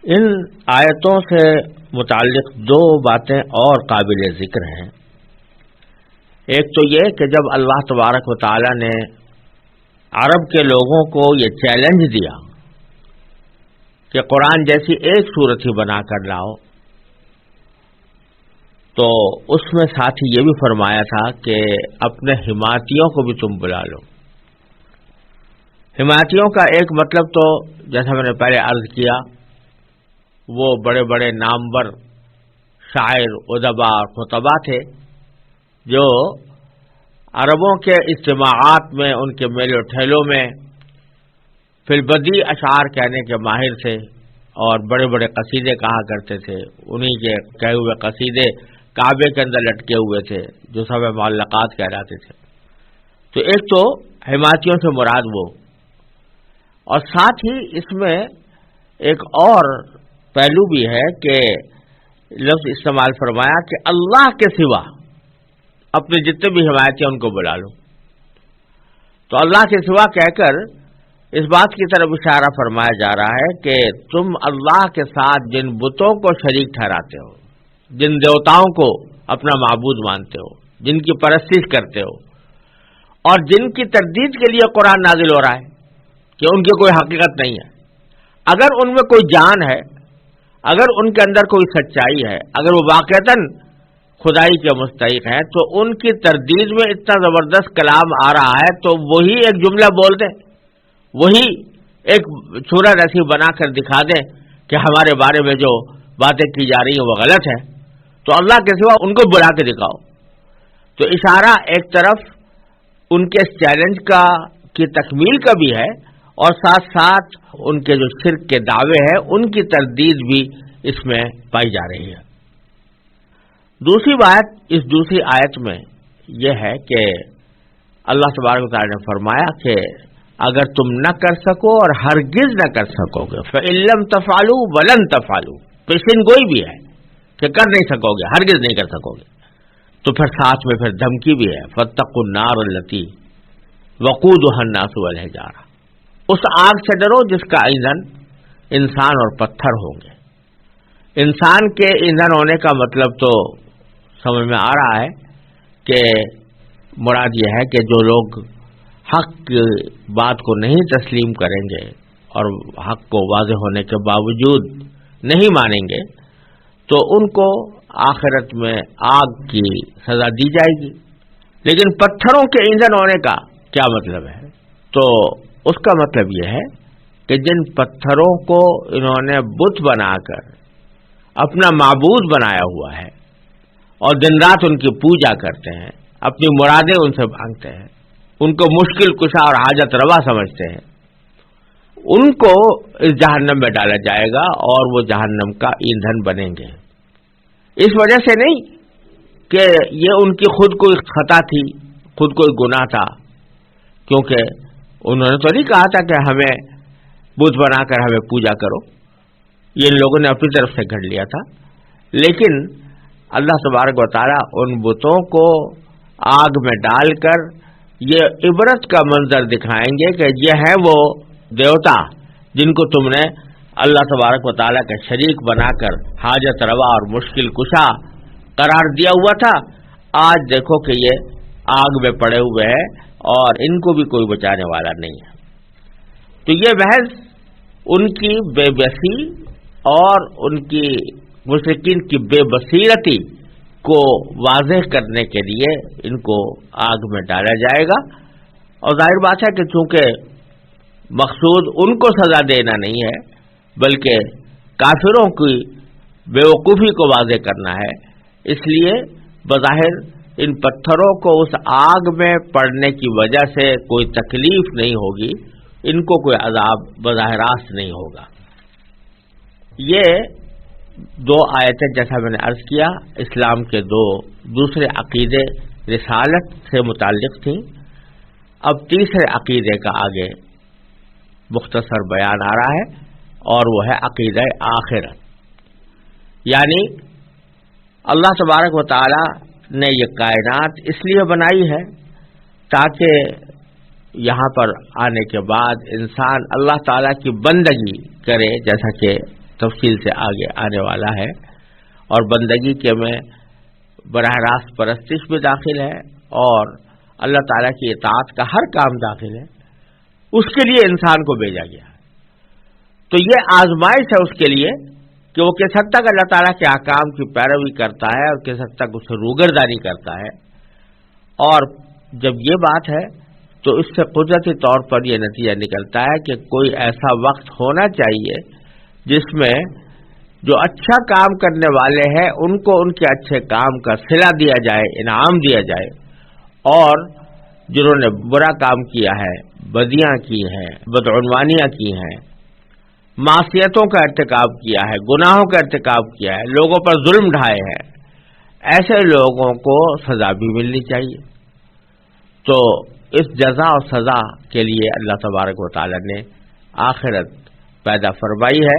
ان آیتوں سے متعلق دو باتیں اور قابل ذکر ہیں. ایک تو یہ کہ جب اللہ تبارک و تعالی نے عرب کے لوگوں کو یہ چیلنج دیا کہ قرآن جیسی ایک صورت ہی بنا کر لاؤ، تو اس میں ساتھ ہی یہ بھی فرمایا تھا کہ اپنے حمایتیوں کو بھی تم بلا لو. حمایتیوں کا ایک مطلب تو جیسا میں نے پہلے عرض کیا، وہ بڑے بڑے نامور شاعر، ادبا اور خطبا تھے جو عربوں کے اجتماعات میں، ان کے میلوں ٹھیلوں میں فی البدیع اشعار کہنے کے ماہر تھے اور بڑے بڑے قصیدے کہا کرتے تھے. انہی کے کہے ہوئے قصیدے کعبے کے اندر لٹکے ہوئے تھے جو سب معلقات کہلاتے تھے. تو ایک تو حمایتیوں سے مراد وہ، اور ساتھ ہی اس میں ایک اور پہلو بھی ہے کہ لفظ استعمال فرمایا کہ اللہ کے سوا اپنے جتنے بھی حمایتی ہیں ان کو بلا لو. تو اللہ کے سوا کہہ کر اس بات کی طرف اشارہ فرمایا جا رہا ہے کہ تم اللہ کے ساتھ جن بتوں کو شریک ٹھہراتے ہو، جن دیوتاؤں کو اپنا معبود مانتے ہو، جن کی پرستش کرتے ہو، اور جن کی تردید کے لیے قرآن نازل ہو رہا ہے کہ ان کی کوئی حقیقت نہیں ہے، اگر ان میں کوئی جان ہے، اگر ان کے اندر کوئی سچائی ہے، اگر وہ واقعتاً خدائی کے مستحق ہیں، تو ان کی تردید میں اتنا زبردست کلام آ رہا ہے تو وہی ایک جملہ بول دیں، وہی ایک صورت ایسی بنا کر دکھا دیں کہ ہمارے بارے میں جو باتیں کی جا رہی ہیں وہ غلط ہے، تو اللہ کے سوا ان کو بلا کے دکھاؤ. تو اشارہ ایک طرف ان کے اس چیلنج کی تکمیل کا بھی ہے، اور ساتھ ساتھ ان کے جو شرک کے دعوے ہیں ان کی تردید بھی اس میں پائی جا رہی ہے. دوسری بات اس دوسری آیت میں یہ ہے کہ اللہ تبارک و تعالی نے فرمایا کہ اگر تم نہ کر سکو اور ہرگز نہ کر سکو گے، فَإِن لَّمْ تَفْعَلُوا وَلَن تَفْعَلُوا، پیشین گوئی بھی ہے کہ کر نہیں سکو گے، ہرگز نہیں کر سکو گے. تو پھر ساتھ میں پھر دھمکی بھی ہے، فَاتَّقُوا النَّارَ الَّتِي وَقُودُهَا النَّاسُ وَالْحِجَارَةُ، اس آگ سے ڈرو جس کا ایندھن انسان اور پتھر ہوں گے. انسان کے ایندھن ہونے کا مطلب تو سمجھ میں آ رہا ہے کہ مراد یہ ہے کہ جو لوگ حق کی بات کو نہیں تسلیم کریں گے اور حق کو واضح ہونے کے باوجود نہیں مانیں گے تو ان کو آخرت میں آگ کی سزا دی جائے گی. لیکن پتھروں کے ایندھن ہونے کا کیا مطلب ہے؟ تو اس کا مطلب یہ ہے کہ جن پتھروں کو انہوں نے بت بنا کر اپنا معبود بنایا ہوا ہے اور دن رات ان کی پوجا کرتے ہیں، اپنی مرادیں ان سے مانگتے ہیں، ان کو مشکل کشا اور حاجت روا سمجھتے ہیں، ان کو اس جہنم میں ڈالا جائے گا اور وہ جہنم کا ایندھن بنیں گے. اس وجہ سے نہیں کہ یہ ان کی خود کوئی خطا تھی، خود کوئی گناہ تھا، کیونکہ انہوں نے تو نہیں کہا تھا کہ ہمیں بت بنا کر ہمیں پوجا کرو، یہ ان لوگوں نے اپنی طرف سے گھڑ لیا تھا. لیکن اللہ تبارک و تعالی ان بتوں کو آگ میں ڈال کر یہ عبرت کا منظر دکھائیں گے کہ یہ ہے وہ دیوتا جن کو تم نے اللہ تبارک و تعالیٰ کا شریک بنا کر حاجت روا اور مشکل کشا قرار دیا ہوا تھا، آج دیکھو کہ یہ آگ میں پڑے ہوئے ہیں اور ان کو بھی کوئی بچانے والا نہیں ہے. تو یہ محض ان کی بے بسی اور ان کی مشرکین کی بے بصیرتی کو واضح کرنے کے لیے ان کو آگ میں ڈالا جائے گا. اور ظاہر بات ہے کہ چونکہ مقصود ان کو سزا دینا نہیں ہے بلکہ کافروں کی بیوقوفی کو واضح کرنا ہے، اس لیے بظاہر ان پتھروں کو اس آگ میں پڑنے کی وجہ سے کوئی تکلیف نہیں ہوگی، ان کو کوئی عذاب بظاہر راست نہیں ہوگا. یہ دو آیتیں جیسا میں نے عرض کیا اسلام کے دو دوسرے عقیدے رسالت سے متعلق تھیں. اب تیسرے عقیدے کا آگے مختصر بیان آ رہا ہے اور وہ ہے عقیدہ آخرت. یعنی اللہ تبارک و تعالی نے یہ کائنات اس لیے بنائی ہے تاکہ یہاں پر آنے کے بعد انسان اللہ تعالیٰ کی بندگی کرے، جیسا کہ تفصیل سے آگے آنے والا ہے، اور بندگی کے میں براہ راست پرستش بھی داخل ہے اور اللہ تعالیٰ کی اطاعت کا ہر کام داخل ہے، اس کے لیے انسان کو بھیجا گیا ہے۔ تو یہ آزمائش ہے اس کے لیے کہ وہ کس حد تک اللہ تعالیٰ کے احکام کی پیروی کرتا ہے اور کس حد تک اسے روگردانی کرتا ہے۔ اور جب یہ بات ہے تو اس سے قدرتی طور پر یہ نتیجہ نکلتا ہے کہ کوئی ایسا وقت ہونا چاہیے جس میں جو اچھا کام کرنے والے ہیں ان کو ان کے اچھے کام کا صلہ دیا جائے، انعام دیا جائے، اور جنہوں نے برا کام کیا ہے، بدیاں کی ہیں، بدعنوانیاں کی ہیں، معصیتوں کا ارتکاب کیا ہے، گناہوں کا ارتکاب کیا ہے، لوگوں پر ظلم ڈھائے ہیں، ایسے لوگوں کو سزا بھی ملنی چاہیے۔ تو اس جزا اور سزا کے لیے اللہ تبارک و تعالی نے آخرت پیدا فرمائی ہے۔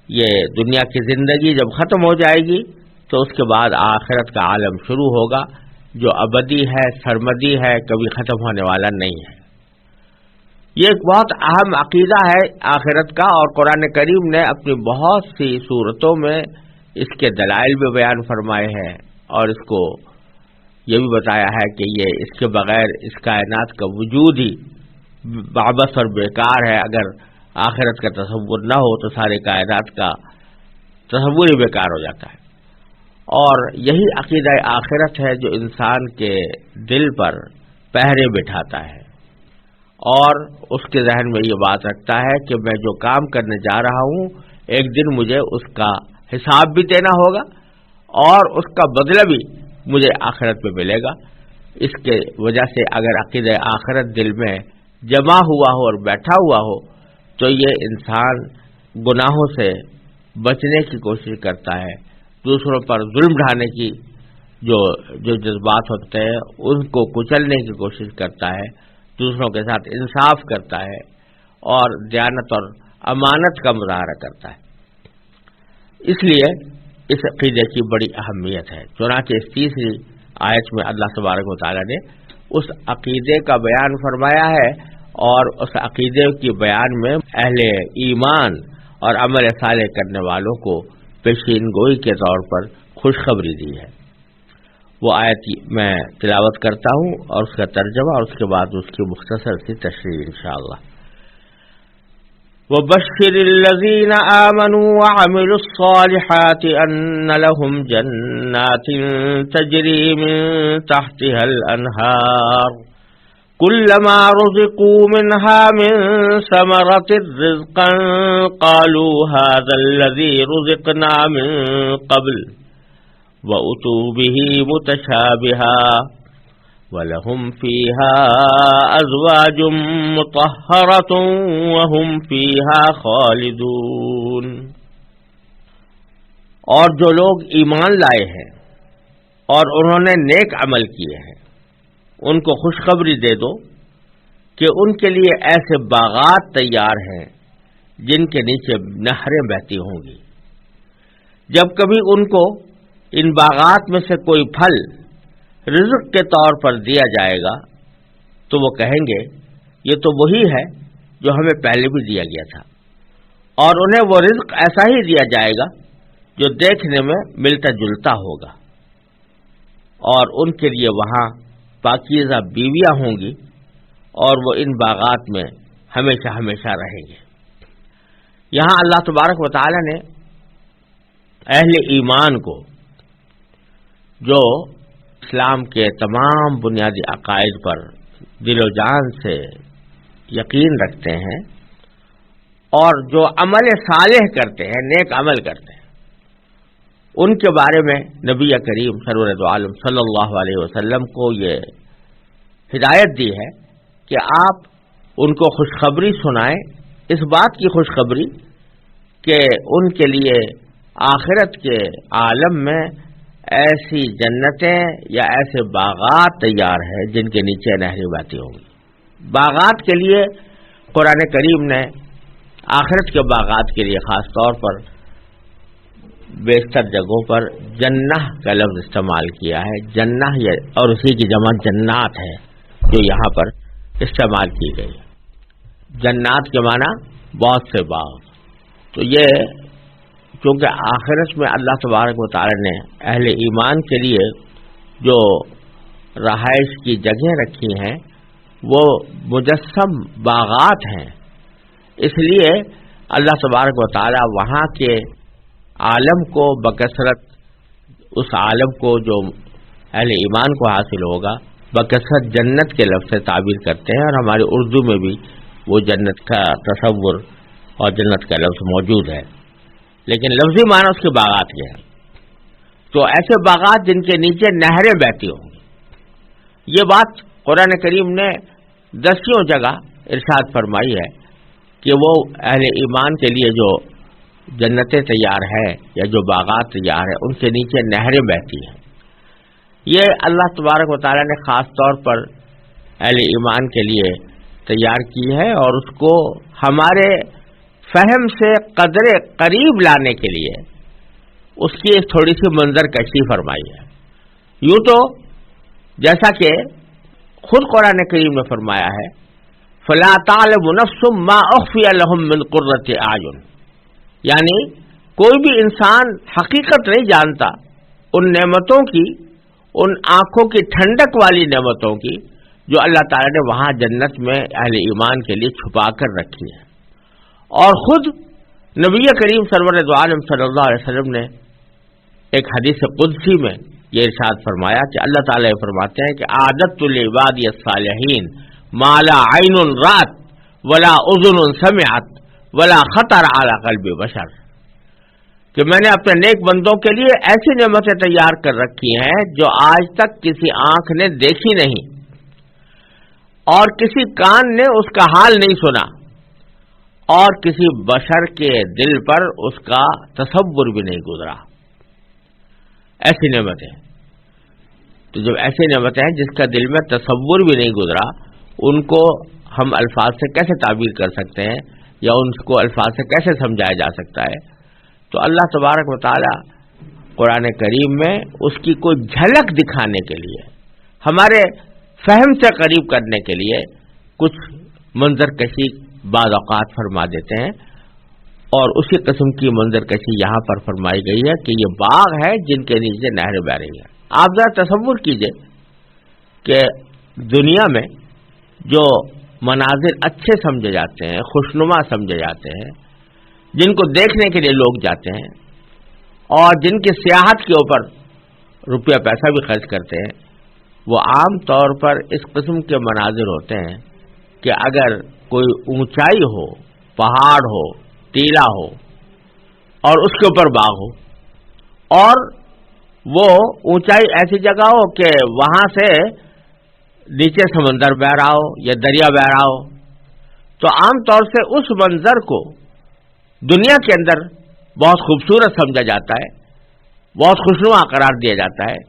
یہ دنیا کی زندگی جب ختم ہو جائے گی تو اس کے بعد آخرت کا عالم شروع ہوگا جو ابدی ہے، سرمدی ہے، کبھی ختم ہونے والا نہیں ہے۔ یہ ایک بہت اہم عقیدہ ہے آخرت کا، اور قرآن کریم نے اپنی بہت سی صورتوں میں اس کے دلائل بھی بیان فرمائے ہیں، اور اس کو یہ بھی بتایا ہے کہ یہ اس کے بغیر اس کائنات کا وجود ہی بابس اور بیکار ہے۔ اگر آخرت کا تصور نہ ہو تو سارے کائنات کا تصور ہی بیکار ہو جاتا ہے۔ اور یہی عقیدہ آخرت ہے جو انسان کے دل پر پہرے بٹھاتا ہے اور اس کے ذہن میں یہ بات رکھتا ہے کہ میں جو کام کرنے جا رہا ہوں ایک دن مجھے اس کا حساب بھی دینا ہوگا اور اس کا بدلہ بھی مجھے آخرت میں ملے گا۔ اس کے وجہ سے اگر عقیدہ آخرت دل میں جمع ہوا ہو اور بیٹھا ہوا ہو تو یہ انسان گناہوں سے بچنے کی کوشش کرتا ہے، دوسروں پر ظلم ڈھانے کی جو جذبات ہوتے ہیں ان کو کچلنے کی کوشش کرتا ہے، دوسروں کے ساتھ انصاف کرتا ہے اور دیانت اور امانت کا مظاہرہ کرتا ہے۔ اس لیے اس عقیدے کی بڑی اہمیت ہے۔ چنانچہ اس تیسری آیت میں اللہ تبارک و تعالی نے اس عقیدے کا بیان فرمایا ہے اور اس عقیدے کی بیان میں اہل ایمان اور عمل صالح کرنے والوں کو پیشین گوئی کے طور پر خوشخبری دی ہے۔ وہ آیت میں تلاوت کرتا ہوں اور اس کا ترجمہ اور اس کے بعد اس کی مختصر سی تشریح انشاءاللہ۔ وَبَشِّرِ الَّذِينَ آمَنُوا وَعَمِلُوا الصَّالِحَاتِ أَنَّ لَهُمْ جَنَّاتٍ تَجْرِي مِن تَحْتِهَا الْأَنْهَارُ كُلَّمَا رُزِقُوا مِنْهَا مِن ثَمَرَةٍ رِزْقًا قَالُوا هَذَا الَّذِي رُزِقْنَا مِن قَبْلُ وَأُتُوا بِهِ مُتَشَابِهًا وَلَهُمْ فِيهَا أَزْوَاجٌ مُطَهَّرَةٌ وَهُمْ فِيهَا خَالِدُونَ۔ اور جو لوگ ایمان لائے ہیں اور انہوں نے نیک عمل کیے ہیں ان کو خوشخبری دے دو کہ ان کے لیے ایسے باغات تیار ہیں جن کے نیچے نہریں بہتی ہوں گی۔ جب کبھی ان کو ان باغات میں سے کوئی پھل رزق کے طور پر دیا جائے گا تو وہ کہیں گے یہ تو وہی ہے جو ہمیں پہلے بھی دیا گیا تھا، اور انہیں وہ رزق ایسا ہی دیا جائے گا جو دیکھنے میں ملتا جلتا ہوگا، اور ان کے لیے وہاں پاکیزہ بیویاں ہوں گی اور وہ ان باغات میں ہمیشہ ہمیشہ رہیں گے۔ یہاں اللہ تبارک و تعالی نے اہل ایمان کو جو اسلام کے تمام بنیادی عقائد پر دل و جان سے یقین رکھتے ہیں اور جو عمل صالح کرتے ہیں، نیک عمل کرتے ہیں، ان کے بارے میں نبی کریم سرور عالم صلی اللہ علیہ وسلم کو یہ ہدایت دی ہے کہ آپ ان کو خوشخبری سنائیں، اس بات کی خوشخبری کہ ان کے لیے آخرت کے عالم میں ایسی جنتیں یا ایسے باغات تیار ہیں جن کے نیچے نہریں بہتی ہوں گی۔ باغات کے لیے قرآن کریم نے آخرت کے باغات کے لیے خاص طور پر بیشتر جگہوں پر جنہ کا لفظ استعمال کیا ہے۔ جنہ اور اسی کی جمع جنات ہے جو یہاں پر استعمال کی گئی۔ جنات کے معنی بہت سے باغ، تو یہ چونکہ آخرت میں اللہ تبارک و تعالی نے اہل ایمان کے لیے جو رہائش کی جگہیں رکھی ہیں وہ مجسم باغات ہیں، اس لیے اللہ تبارک و تعالی وہاں کے عالم کو بکثرت، اس عالم کو جو اہل ایمان کو حاصل ہوگا، بکثرت جنت کے لفظ سے تعبیر کرتے ہیں، اور ہماری اردو میں بھی وہ جنت کا تصور اور جنت کا لفظ موجود ہے، لیکن لفظی معنی اس کے باغات کے ہیں۔ تو ایسے باغات جن کے نیچے نہریں بہتی ہوں گی، یہ بات قرآن کریم نے 10 جگہ ارشاد فرمائی ہے کہ وہ اہل ایمان کے لیے جو جنتیں تیار ہے یا جو باغات تیار ہے ان کے نیچے نہریں بہتی ہیں۔ یہ اللہ تبارک و تعالیٰ نے خاص طور پر اہل ایمان کے لیے تیار کی ہے، اور اس کو ہمارے فہم سے قدر قریب لانے کے لیے اس کی ایک تھوڑی سی منظر کشی فرمائی ہے۔ یوں تو جیسا کہ خود قرآن کریم نے فرمایا ہے، فَلَا تَعْلَمُ نَفْسٌ مَّا أُخْفِيَ لَهُم مِّن قُرَّةِ أَعْيُنٍ، یعنی کوئی بھی انسان حقیقت نہیں جانتا ان نعمتوں کی، ان آنکھوں کی ٹھنڈک والی نعمتوں کی جو اللہ تعالیٰ نے وہاں جنت میں اہل ایمان کے لیے چھپا کر رکھی ہے۔ اور خود نبی کریم سرور دو عالم صلی اللہ علیہ وسلم نے ایک حدیث قدسی میں یہ ارشاد فرمایا کہ اللہ تعالیٰ فرماتے ہیں کہ اعددت لعبادی الصالحین ما لا عین رات ولا اذن سمعت ولا خطر علی قلب بشر، کہ میں نے اپنے نیک بندوں کے لیے ایسی نعمتیں تیار کر رکھی ہیں جو آج تک کسی آنکھ نے دیکھی نہیں اور کسی کان نے اس کا حال نہیں سنا اور کسی بشر کے دل پر اس کا تصور بھی نہیں گزرا۔ ایسی نعمتیں، تو جب ایسی نعمتیں ہیں جس کا دل میں تصور بھی نہیں گزرا، ان کو ہم الفاظ سے کیسے تعبیر کر سکتے ہیں یا ان کو الفاظ سے کیسے سمجھایا جا سکتا ہے؟ تو اللہ تبارک و تعالی قرآن کریم میں اس کی کوئی جھلک دکھانے کے لیے، ہمارے فہم سے قریب کرنے کے لیے کچھ منظر کشی بعض اوقات فرما دیتے ہیں، اور اسی قسم کی منظر کشی یہاں پر فرمائی گئی ہے کہ یہ باغ ہے جن کے نیچے نہریں بہ رہی ہیں۔ آپ ذرا تصور کیجئے کہ دنیا میں جو مناظر اچھے سمجھے جاتے ہیں، خوشنما سمجھے جاتے ہیں، جن کو دیکھنے کے لیے لوگ جاتے ہیں اور جن کی سیاحت کے اوپر روپیہ پیسہ بھی خرچ کرتے ہیں، وہ عام طور پر اس قسم کے مناظر ہوتے ہیں کہ اگر کوئی اونچائی ہو، پہاڑ ہو، ٹیلا ہو اور اس کے اوپر باغ ہو، اور وہ اونچائی ایسی جگہ ہو کہ وہاں سے نیچے سمندر بہ رہا ہو یا دریا بہ رہا ہو، تو عام طور سے اس منظر کو دنیا کے اندر بہت خوبصورت سمجھا جاتا ہے، بہت خوشنما قرار دیا جاتا ہے،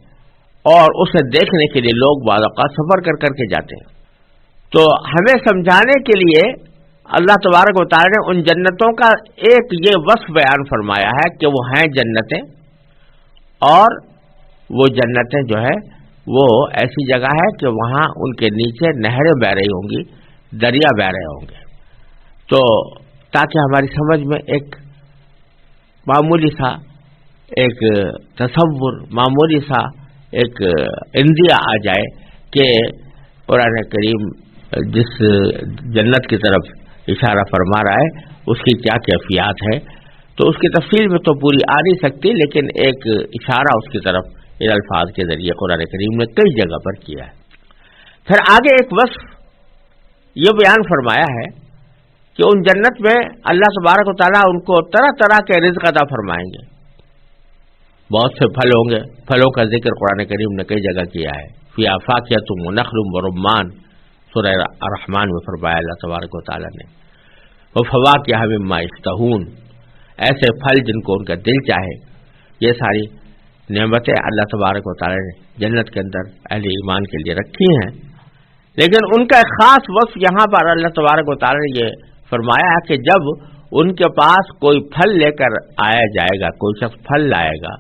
اور اسے دیکھنے کے لیے لوگ بعض اوقات سفر کر کر کے جاتے ہیں۔ تو ہمیں سمجھانے کے لیے اللہ تبارک و تعالی نے ان جنتوں کا ایک یہ وصف بیان فرمایا ہے کہ وہ ہیں جنتیں، اور وہ جنتیں جو ہے وہ ایسی جگہ ہے کہ وہاں ان کے نیچے نہریں بہ رہی ہوں گی، دریا بہ رہے ہوں گے۔ تو تاکہ ہماری سمجھ میں ایک معمولی سا ایک تصور، معمولی سا ایک اندیا آ جائے کہ قرآن کریم جس جنت کی طرف اشارہ فرما رہا ہے اس کی کیا کیفیات ہے، تو اس کی تفصیل میں تو پوری آ نہیں سکتی، لیکن ایک اشارہ اس کی طرف ان الفاظ کے ذریعے قرآن کریم نے کئی جگہ پر کیا ہے۔ پھر آگے ایک وصف یہ بیان فرمایا ہے کہ ان جنت میں اللہ تبارک و تعالیٰ ان کو طرح طرح کے رزق عطا فرمائیں گے، بہت سے پھل ہوں گے، پھلوں کا ذکر قرآن کریم نے کئی جگہ کیا ہے۔ فیہا فاکہۃ ونخل ورمان، سورہ الرحمن میں فرمایا اللہ تبارک و تعالیٰ نے، وفواکہ مما یشتہون، ایسے پھل جن کو ان کا دل چاہے۔ یہ ساری نعمتیں اللہ تبارک و تعالیٰ نے جنت کے اندر اہل ایمان کے لیے رکھی ہیں، لیکن ان کا ایک خاص وصف یہاں پر اللہ تبارک و تعالیٰ نے یہ فرمایا ہے کہ جب ان کے پاس کوئی پھل لے کر آیا جائے گا، کوئی شخص پھل لائے گا،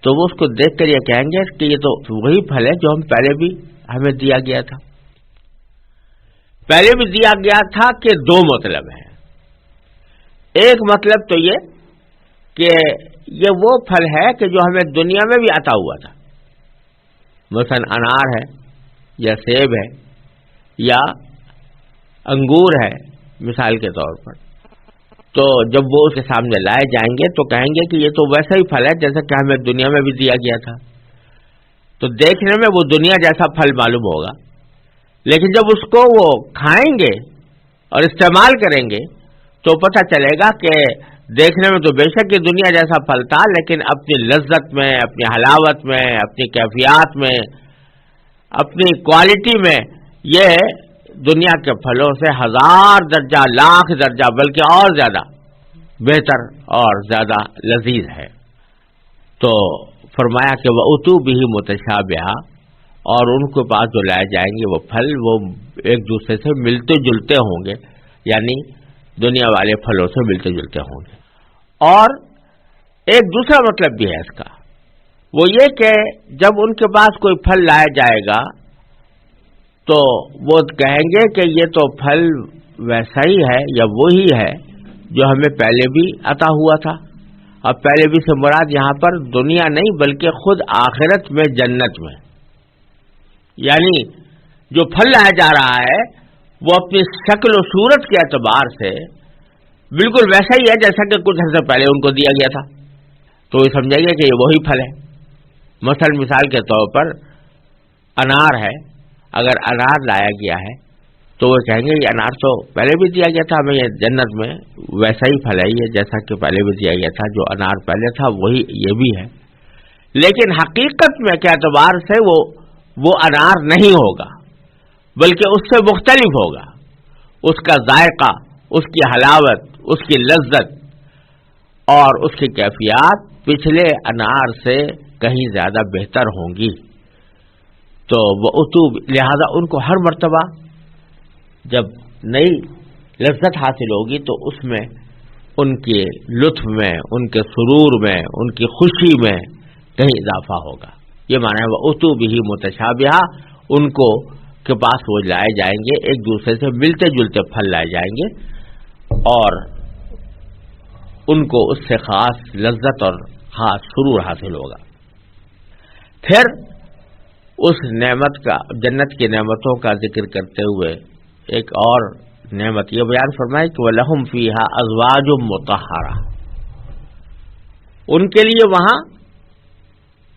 تو وہ اس کو دیکھ کر یہ کہیں گے کہ یہ تو وہی پھل ہے جو ہم پہلے بھی ہمیں دیا گیا تھا۔ پہلے بھی دیا گیا تھا کہ دو مطلب ہیں۔ ایک مطلب تو یہ کہ یہ وہ پھل ہے کہ جو ہمیں دنیا میں بھی عطا ہوا تھا. مثلا انار ہے یا سیب ہے یا انگور ہے مثال کے طور پر. تو جب وہ اس کے سامنے لائے جائیں گے تو کہیں گے کہ یہ تو ویسا ہی پھل ہے جیسا کہ ہمیں دنیا میں بھی دیا گیا تھا. تو دیکھنے میں وہ دنیا جیسا پھل معلوم ہوگا، لیکن جب اس کو وہ کھائیں گے اور استعمال کریں گے تو پتہ چلے گا کہ دیکھنے میں تو بے شک یہ دنیا جیسا پھل تھا، لیکن اپنی لذت میں، اپنی حلاوت میں، اپنی کیفیات میں، اپنی کوالٹی میں یہ دنیا کے پھلوں سے 1000 درجہ، لاکھ درجہ، بلکہ اور زیادہ بہتر اور زیادہ لذیذ ہے. تو فرمایا کہ وَأُتُوا بِهِ مُتَشَابِهًا، اور ان کے پاس جو لائے جائیں گے وہ پھل وہ ایک دوسرے سے ملتے جلتے ہوں گے، یعنی دنیا والے پھلوں سے ملتے جلتے ہوں گے. اور ایک دوسرا مطلب بھی ہے اس کا، وہ یہ کہ جب ان کے پاس کوئی پھل لایا جائے گا تو وہ کہیں گے کہ یہ تو پھل ویسا ہی ہے یا وہی ہے جو ہمیں پہلے بھی عطا ہوا تھا. اب پہلے بھی سے مراد یہاں پر دنیا نہیں بلکہ خود آخرت میں جنت میں، یعنی جو پھل لایا جا رہا ہے وہ اپنی شکل و صورت کے اعتبار سے بالکل ویسا ہی ہے جیسا کہ کچھ عرصے پہلے ان کو دیا گیا تھا. تو یہ سمجھیں گے کہ یہ وہی پھل ہے. مثال کے طور پر انار ہے، اگر انار لایا گیا ہے تو وہ کہیں گے یہ انار تو پہلے بھی دیا گیا تھا ہمیں، یہ جنت میں ویسا ہی پھل ہے یہ جیسا کہ پہلے بھی دیا گیا تھا، جو انار پہلے تھا وہی یہ بھی ہے. لیکن حقیقت میں کے اعتبار سے وہ انار نہیں ہوگا بلکہ اس سے مختلف ہوگا. اس کا ذائقہ، اس کی حلاوت، اس کی لذت اور اس کی کیفیات پچھلے انار سے کہیں زیادہ بہتر ہوں گی. تو وہ لہذا ان کو ہر مرتبہ جب نئی لذت حاصل ہوگی تو اس میں ان کے لطف میں، ان کے سرور میں، ان کی خوشی میں کہیں اضافہ ہوگا. یہ معنی ہے وَأُتُوا بِهِ مُتَشَابِهًا، ان کو کے پاس وہ لائے جائیں گے، ایک دوسرے سے ملتے جلتے پھل لائے جائیں گے اور ان کو اس سے خاص لذت اور خاص سرور حاصل ہوگا. پھر اس نعمت کا، جنت کی نعمتوں کا ذکر کرتے ہوئے ایک اور نعمت یہ بیان فرمائے کہ وَلَهُمْ فِيهَا أَزْوَاجٌ مُطَهَّرَةٌ، ان کے لیے وہاں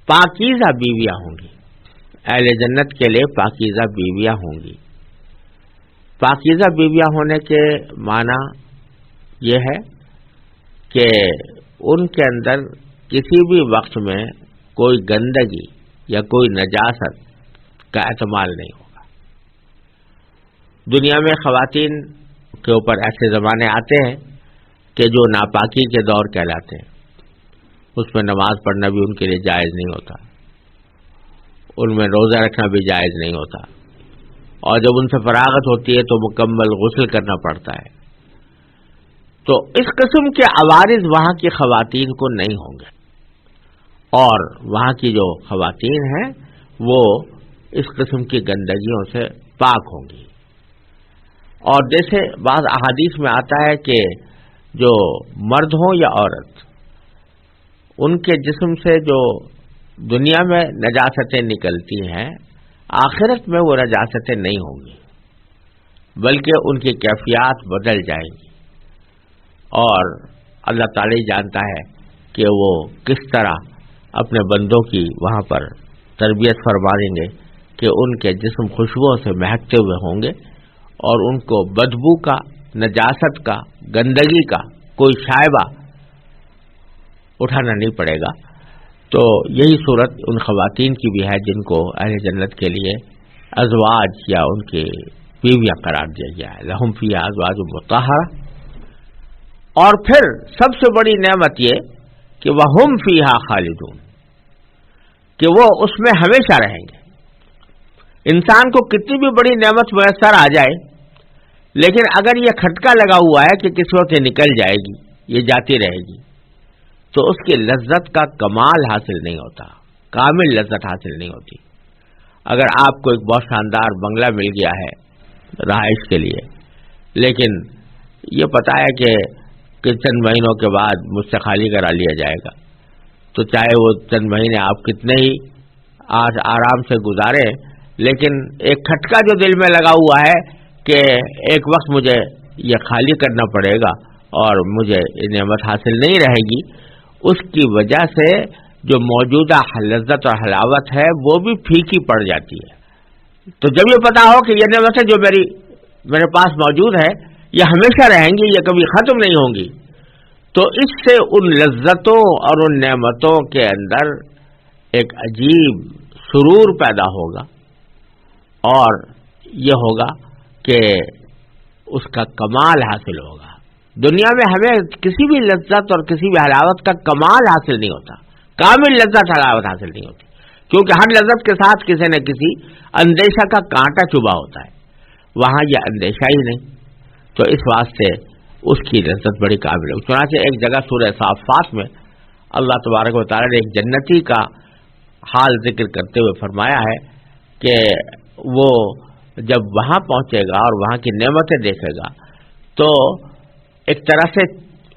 پاکیزہ بیویاں ہوں گی. اہل جنت کے لیے پاکیزہ بیویاں ہوں گی. پاکیزہ بیویاں ہونے کے معنی یہ ہے کہ ان کے اندر کسی بھی وقت میں کوئی گندگی یا کوئی نجاست کا احتمال نہیں ہوگا. دنیا میں خواتین کے اوپر ایسے زمانے آتے ہیں کہ جو ناپاکی کے دور کہلاتے ہیں، اس میں نماز پڑھنا بھی ان کے لیے جائز نہیں ہوتا، ان میں روزہ رکھنا بھی جائز نہیں ہوتا، اور جب ان سے فراغت ہوتی ہے تو مکمل غسل کرنا پڑتا ہے. تو اس قسم کے عوارض وہاں کی خواتین کو نہیں ہوں گے، اور وہاں کی جو خواتین ہیں وہ اس قسم کی گندگیوں سے پاک ہوں گی. اور جیسے بعض احادیث میں آتا ہے کہ جو مرد ہوں یا عورت، ان کے جسم سے جو دنیا میں نجاستیں نکلتی ہیں آخرت میں وہ نجاستیں نہیں ہوں گی، بلکہ ان کی کیفیات بدل جائیں گی. اور اللہ تعالی جانتا ہے کہ وہ کس طرح اپنے بندوں کی وہاں پر تربیت فرما دیں گے کہ ان کے جسم خوشبوؤں سے مہکتے ہوئے ہوں گے اور ان کو بدبو کا، نجاست کا، گندگی کا کوئی شائبہ اٹھانا نہیں پڑے گا. تو یہی صورت ان خواتین کی بھی ہے جن کو اہل جنت کے لیے ازواج یا ان کے بیویاں قرار دیا گیا ہے. لہم فیہا ازواج مطہرہ. اور پھر سب سے بڑی نعمت یہ کہ وہم فیہا خالدون، کہ وہ اس میں ہمیشہ رہیں گے. انسان کو کتنی بھی بڑی نعمت میسر آ جائے، لیکن اگر یہ کھٹکا لگا ہوا ہے کہ کس وقت یہ نکل جائے گی، یہ جاتی رہے گی، تو اس کی لذت کا کمال حاصل نہیں ہوتا، کامل لذت حاصل نہیں ہوتی. اگر آپ کو ایک بہت شاندار بنگلہ مل گیا ہے رہائش کے لیے، لیکن یہ پتہ ہے کہ کہ چند مہینوں کے بعد مجھ سے خالی کرا لیا جائے گا، تو چاہے وہ چند مہینے آپ کتنے ہی آج آرام سے گزارے، لیکن ایک کھٹکا جو دل میں لگا ہوا ہے کہ ایک وقت مجھے یہ خالی کرنا پڑے گا اور مجھے یہ نعمت حاصل نہیں رہے گی، اس کی وجہ سے جو موجودہ لذت اور حلاوت ہے وہ بھی پھیکی پڑ جاتی ہے۔ تو جب یہ پتا ہو کہ یہ نعمتیں جو میرے پاس موجود ہے یہ ہمیشہ رہیں گی، یہ کبھی ختم نہیں ہوں گی، تو اس سے ان لذتوں اور ان نعمتوں کے اندر ایک عجیب سرور پیدا ہوگا، اور یہ ہوگا کہ اس کا کمال حاصل ہوگا۔ دنیا میں ہمیں کسی بھی لذت اور کسی بھی حلاوت کا کمال حاصل نہیں ہوتا، کامل لذت حلاوت حاصل نہیں ہوتی، کیونکہ ہر لذت کے ساتھ کسی نہ کسی اندیشہ کا کانٹا چبھا ہوتا ہے، وہاں یہ اندیشہ ہی نہیں، تو اس واسطے اس کی لذت بڑی قابل ہے۔ چنانچہ ایک جگہ سورہ صافات میں اللہ تبارک و تعالی نے ایک جنتی کا حال ذکر کرتے ہوئے فرمایا ہے کہ وہ جب وہاں پہنچے گا اور وہاں کی نعمتیں دیکھے گا تو ایک طرح سے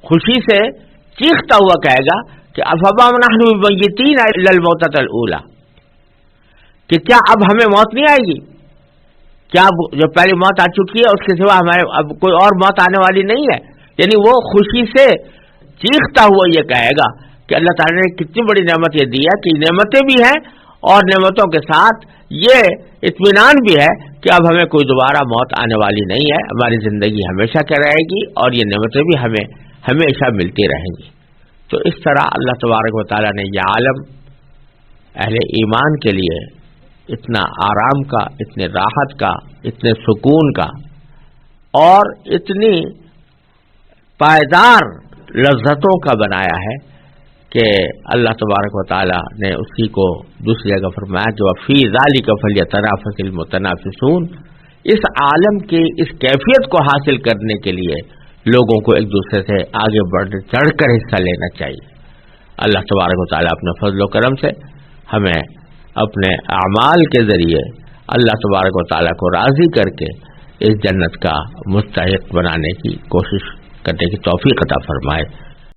خوشی سے چیختا ہوا کہے گا کہ افما نحن بمیتین الا الموتۃ الاولی، کہ کیا اب ہمیں موت نہیں آئے گی؟ کیا جو پہلی موت آ چکی ہے اس کے سوا ہمارے اب کوئی اور موت آنے والی نہیں ہے؟ یعنی وہ خوشی سے چیختا ہوا یہ کہے گا کہ اللہ تعالیٰ نے کتنی بڑی نعمت یہ دی ہے کہ نعمتیں بھی ہیں اور نعمتوں کے ساتھ یہ اطمینان بھی ہے کہ اب ہمیں کوئی دوبارہ موت آنے والی نہیں ہے، ہماری زندگی ہمیشہ کے رہے گی اور یہ نعمتیں بھی ہمیں ہمیشہ ملتی رہیں گی۔ تو اس طرح اللہ تبارک و تعالیٰ نے یہ عالم اہل ایمان کے لیے اتنا آرام کا، اتنے راحت کا، اتنے سکون کا اور اتنی پائیدار لذتوں کا بنایا ہے کہ اللہ تبارک و تعالی نے اسی کو دوسری جگہ فرمایا کہ وَفِي ذَلِكَ فَلْيَتَنَافَسِ الْمُتَنَافِسُونَ، اس عالم کی اس کیفیت کو حاصل کرنے کے لیے لوگوں کو ایک دوسرے سے آگے بڑھ چڑھ کر حصہ لینا چاہیے۔ اللہ تبارک و تعالی اپنے فضل و کرم سے ہمیں اپنے اعمال کے ذریعے اللہ تبارک و تعالی کو راضی کر کے اس جنت کا مستحق بنانے کی کوشش کرنے کی توفیق عطا فرمائے۔